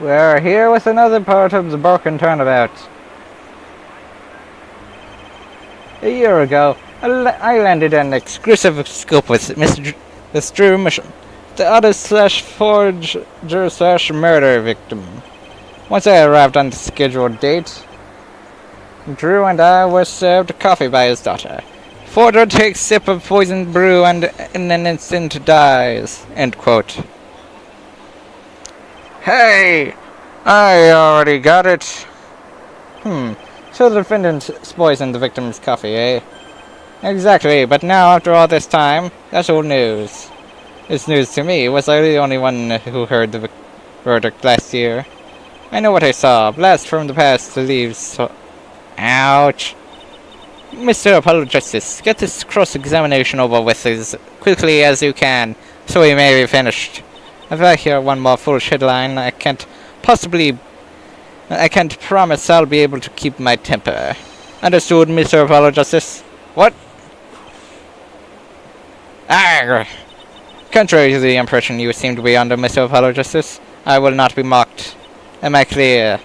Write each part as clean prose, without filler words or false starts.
We're here with another part of the broken turnabout. A year ago, I landed an exclusive scoop with with Drew Mission, the artist/forger/murder victim. Once I arrived on the scheduled date, Drew and I were served coffee by his daughter. Forger takes sip of poisoned brew and in an instant dies. End quote. Hey! I already got it. So the defendant poisoned the victim's coffee, eh? Exactly, but now after all this time, that's old news. It's news to me. Was I the only one who heard the verdict last year? I know what I saw. Blast from the past leaves so... Ouch. Mr. Apologist, get this cross-examination over with as quickly as you can, so we may be finished. If I hear one more foolish headline, I can't promise I'll be able to keep my temper. Understood, Mr. Apologist? What? Arrgh! Contrary to the impression you seem to be under, Mr. Apologist, I will not be mocked. Am I clear?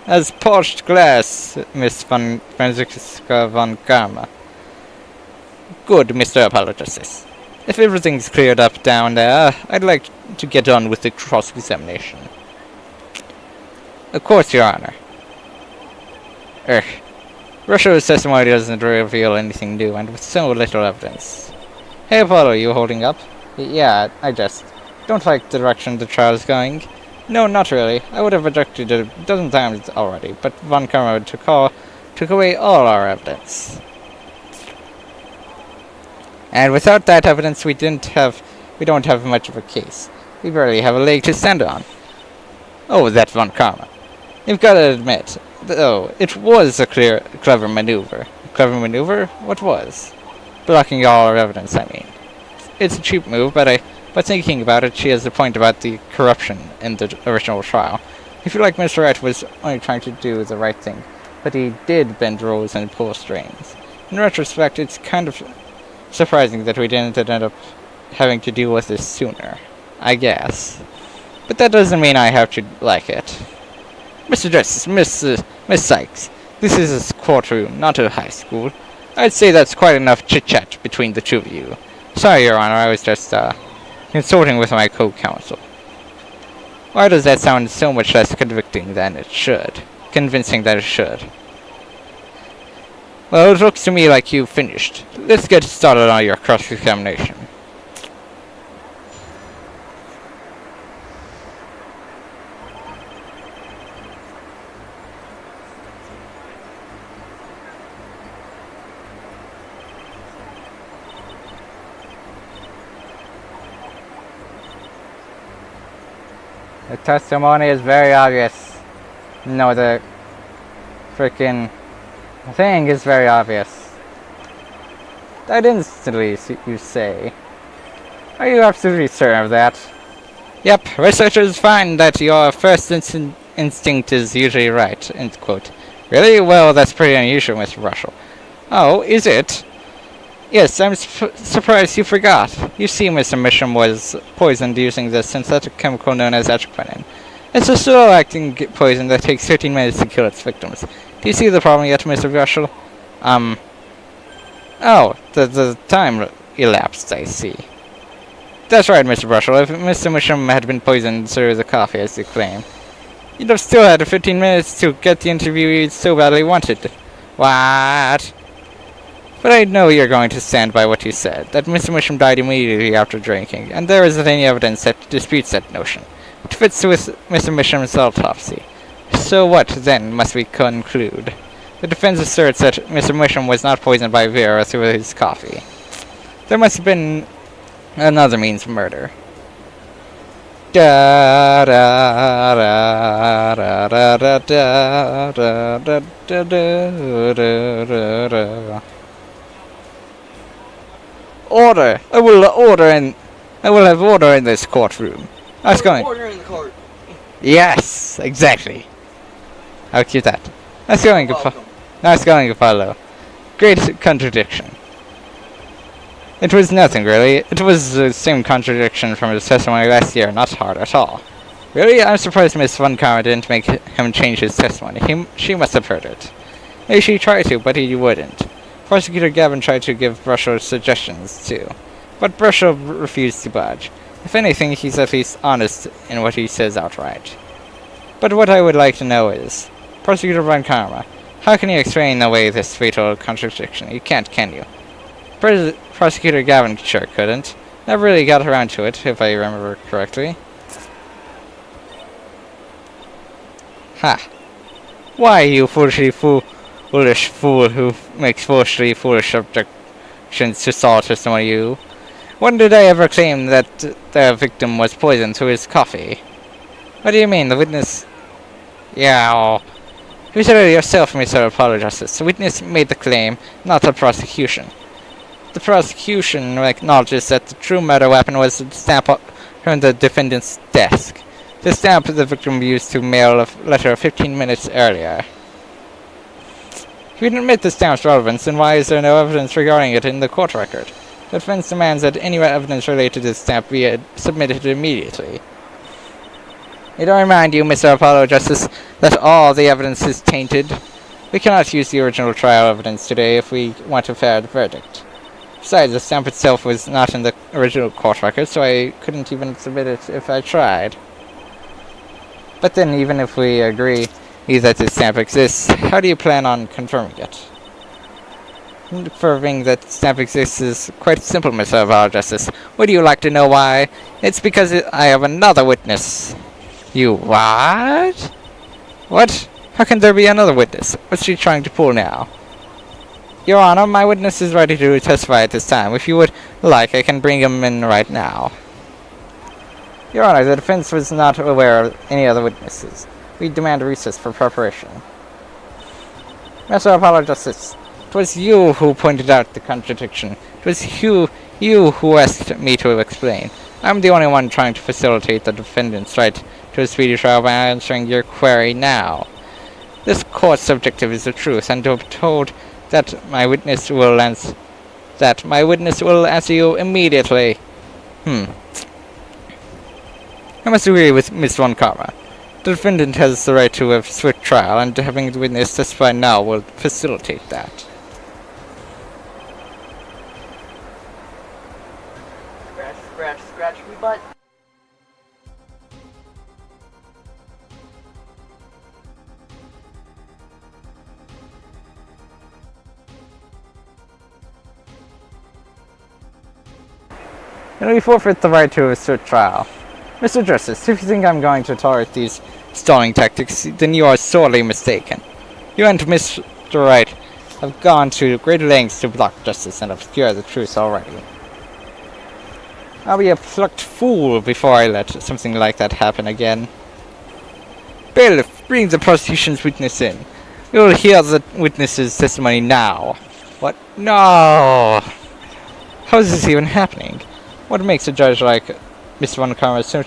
As polished glass, Miss Franziska von Karma. Good, Mr. Apologist. If everything's cleared up down there, I'd like to get on with the cross-examination. Of course, Your Honor. Russia's testimony doesn't reveal anything new, and with so little evidence. Hey, Apollo, you holding up? Yeah, I just don't like the direction the trial's going. No, not really. I would have objected a dozen times already, but von Karma took away all our evidence. And without that evidence, we don't have much of a case. We barely have a leg to stand on. Oh, that von Karma. You've got to admit, though, it was a clever maneuver. A clever maneuver? What was? Blocking all our evidence, I mean. It's a cheap move, but thinking about it, she has a point about the corruption in the original trial. I feel like Mr. Wright was only trying to do the right thing, but he did bend rules and pull strings. In retrospect, it's kind of surprising that we didn't end up having to deal with this sooner, I guess. But that doesn't mean I have to like it. Mr. Justice, Miss Sykes, this is a courtroom, not a high school. I'd say that's quite enough chit-chat between the two of you. Sorry, Your Honor, I was just, consulting with my co-counsel. Why does that sound so much less convincing than it should? Well, it looks to me like you've finished. Let's get started on your cross-examination. The testimony is very obvious. No, the freaking thing is very obvious. That instantly, you say. Are you absolutely certain of that? Yep, researchers find that your first instinct is usually right, end quote. Really? Well, that's pretty unusual, Mr. Russell. Oh, is it? Yes, I'm surprised you forgot. You see, Mr. Misham was poisoned using the synthetic chemical known as atropine. It's a slow-acting poison that takes 13 minutes to kill its victims. Do you see the problem yet, Mr. Russell? Oh, the time elapsed, I see. That's right, Mr. Russell. If Mr. Misham had been poisoned through the coffee, as you claim, you'd have still had 15 minutes to get the interview you so badly wanted. What? But I know you're going to stand by what you said, that Mr. Misham died immediately after drinking, and there isn't any evidence that disputes that notion. It fits with Mr. Misham's autopsy. So what, then, must we conclude? The defense asserts that Mr. Misham was not poisoned by Vera through his coffee. There must have been another means of murder. Da da da da da da da da da da da da. Order! I will have order in this courtroom. That's going. Order in the court. Yes, exactly. How cute that. That's going to follow. Great contradiction. It was nothing really. It was the same contradiction from his testimony last year, not hard at all. Really? I'm surprised Miss Von Karma didn't make him change his testimony. She must have heard it. Maybe she tried to, but he wouldn't. Prosecutor Gavin tried to give Brushel suggestions, too. But Brushel refused to budge. If anything, he's at least honest in what he says outright. But what I would like to know is, Prosecutor Von Karma, how can you explain away this fatal contradiction? You can't, can you? Prosecutor Gavin sure couldn't. Never really got around to it, if I remember correctly. Ha! Why, you foolish fool who makes foolish objections to Saul testimony, you? When did I ever claim that the victim was poisoned through his coffee? What do you mean, the witness... Yeah, you said it yourself, Mr. Apologist. The witness made the claim, not the prosecution. The prosecution acknowledges that the true murder weapon was the stamp from the defendant's desk. The stamp the victim used to mail a letter 15 minutes earlier. If you admit the stamp's relevance, then why is there no evidence regarding it in the court record? The defense demands that any evidence related to this stamp be submitted immediately. Need I remind you, Mr. Apollo Justice, that all the evidence is tainted. We cannot use the original trial evidence today if we want a fair verdict. Besides, the stamp itself was not in the original court record, so I couldn't even submit it if I tried. But then, even if we agree that this stamp exists, how do you plan on confirming it? Confirming that stamp exists is quite simple, Mr. Apollo Justice. Would you like to know why? It's because I have another witness. You what? What? How can there be another witness? What's she trying to pull now? Your Honor, my witness is ready to testify at this time. If you would like, I can bring him in right now. Your Honor, the defense was not aware of any other witnesses. We demand a recess for preparation. Mr. Apollo Justice, it was you who pointed out the contradiction. It was you who asked me to explain. I'm the only one trying to facilitate the defendant's right to a speedy trial by answering your query now. This court's objective is the truth, and to be told that my witness will answer you immediately. I must agree with Miss Von Karma. The defendant has the right to a swift trial, and having the witness testify now will facilitate that. Scratch me butt. And we forfeit the right to a swift trial. Mr. Justice, if you think I'm going to tolerate these stalling tactics, then you are sorely mistaken. You and Mr. Wright have gone to great lengths to block justice and obscure the truth already. I'll be a plucked fool before I let something like that happen again. Bailiff, bring the prosecution's witness in. We will hear the witness's testimony now. What? No! How is this even happening? What makes a judge like Miss Von Karma so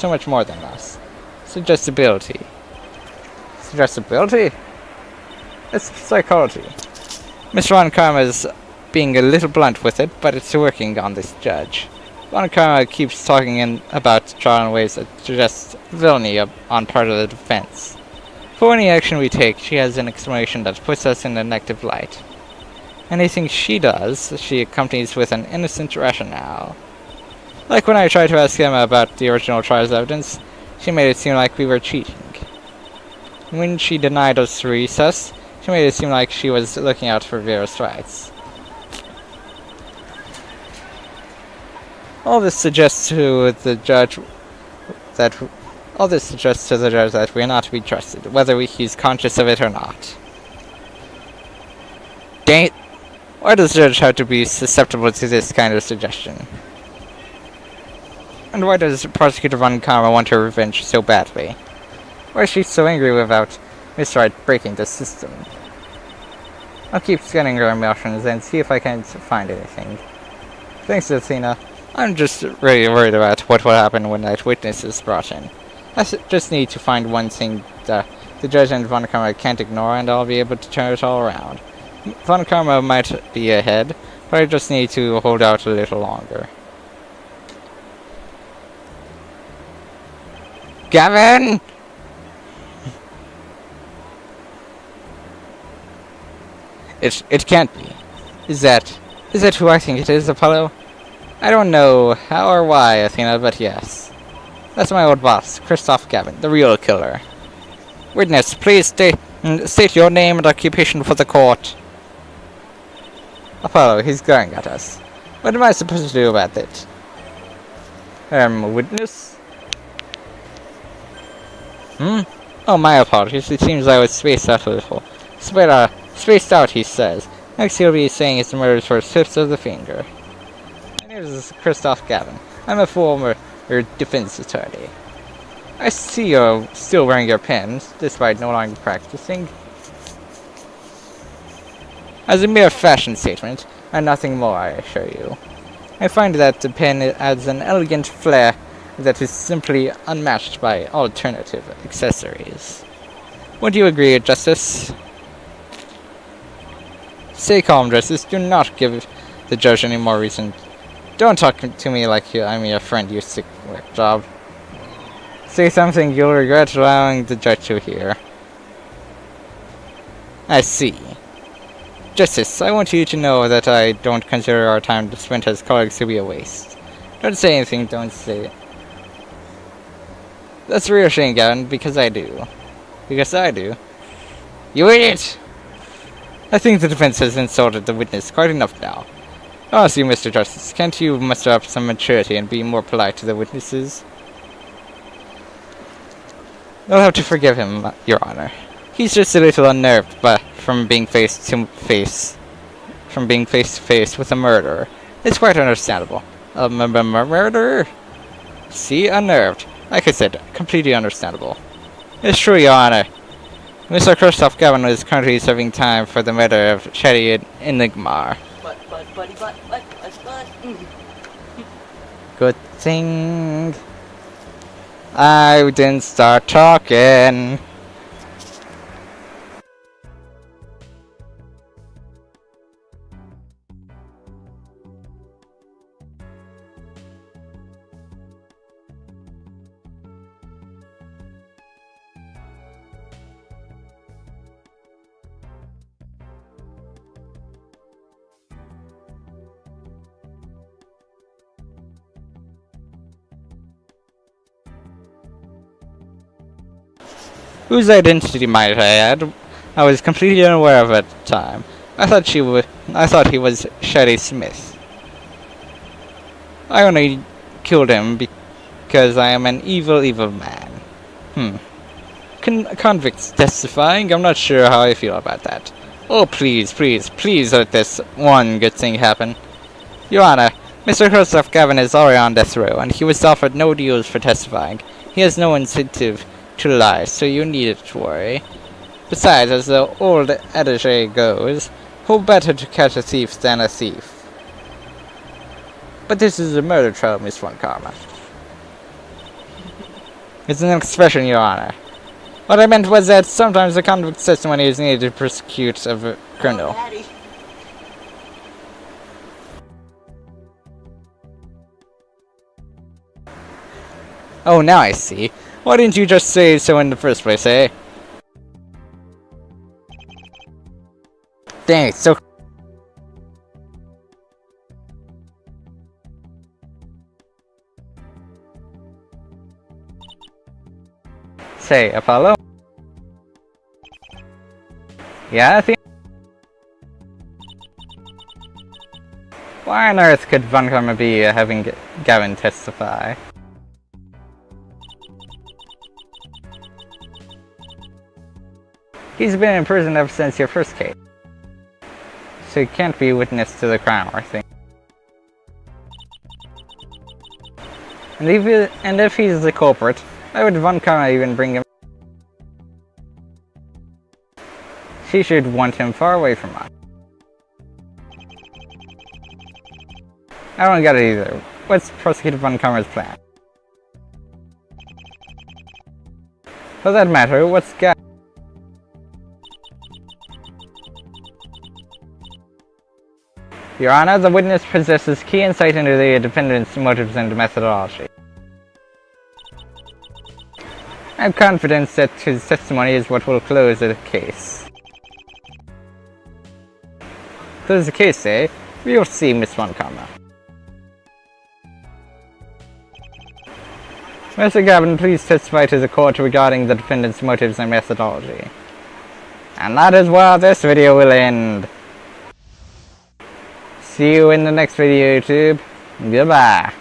much more than us? Suggestibility. Suggestibility? It's psychology. Miss Von Karma is being a little blunt with it, but it's working on this judge. Von Karma keeps talking about the trial in ways that suggest villainy on part of the defense. For any action we take, she has an explanation that puts us in a negative light. Anything she does, she accompanies with an innocent rationale. Like when I tried to ask Emma about the original trial's evidence, she made it seem like we were cheating. When she denied us recess, she made it seem like she was looking out for Vera's rights. All this suggests to the judge that we are not to be trusted, whether he's conscious of it or not. Dang it! Why does the judge have to be susceptible to this kind of suggestion? And why does Prosecutor Von Karma want her revenge so badly? Why is she so angry about Mr. Wright breaking the system? I'll keep scanning her emotions and see if I can find anything. Thanks, Athena. I'm just really worried about what will happen when that witness is brought in. I just need to find one thing that the judge and Von Karma can't ignore, and I'll be able to turn it all around. Von Karma might be ahead, but I just need to hold out a little longer. Gavin! It can't be. Is that who I think it is, Apollo? I don't know how or why, Athena, but yes. That's my old boss, Christoph Gavin, the real killer. Witness, please state your name and occupation for the court. Apollo, he's glaring at us. What am I supposed to do about it? Witness? Oh, my apologies. It seems I was spaced out a little. Spaced out, he says. Next he'll be saying it's murders for tips of the finger. My name is Christoph Gavin. I'm a former defense attorney. I see you're still wearing your pins, despite no longer practicing. As a mere fashion statement, and nothing more, I assure you. I find that the pin adds an elegant flair that is simply unmatched by alternative accessories. Would you agree, Justice? Stay calm, Justice. Do not give the judge any more reason. Don't talk to me like I'm your friend, you sick whack job. Say something you'll regret allowing the judge to hear. I see. Justice, I want you to know that I don't consider our time spent as colleagues to be a waste. Don't say anything, don't say it. That's reassuring, Gavin, because I do. Because I do. You idiot! I think the defense has insulted the witness quite enough now. Honestly, Mr. Justice, can't you muster up some maturity and be more polite to the witnesses? You'll have to forgive him, Your Honor. He's just a little unnerved, but from being face to face with a murderer. It's quite understandable. A murderer? See, unnerved. Like I said, completely understandable. It's true, Your Honor. Mr. Christoph Gavin is currently serving time for the murder of Chetty Enigmar. Good thing I didn't start talking. Whose identity might I add? I was completely unaware of at the time. I thought he was Shetty Smith. I only killed him because I am an evil, evil man. Convicts testifying? I'm not sure how I feel about that. Oh, please, please, please let this one good thing happen. Your Honor, Mr. Christoph Gavin is already on death row, and he was offered no deals for testifying. He has no incentive to lie, so you needn't to worry. Besides, as the old adage goes, who better to catch a thief than a thief? But this is a murder trial, Miss Von Karma. It's an expression, Your Honor. What I meant was that sometimes the convict's testimony is needed to prosecute a criminal. Oh, now I see. Why didn't you just say so in the first place, eh? Dang, it's so... Say, Apollo? Yeah, I think... Why on earth could Von Karma be having Gavin testify? He's been in prison ever since your first case. So he can't be witness to the crime or thing. And if he's the culprit, why would Von Karma even bring him? She should want him far away from us. I don't get it either. What's Prosecutor Von Karma's plan? For that matter, what's Gavin? Your Honor, the witness possesses key insight into the defendant's motives and methodology. I'm confident that his testimony is what will close the case. Close the case, eh? We'll see, Miss Montgomery. Mr. Gavin, please testify to the court regarding the defendant's motives and methodology. And that is where this video will end. See you in the next video, YouTube. Goodbye.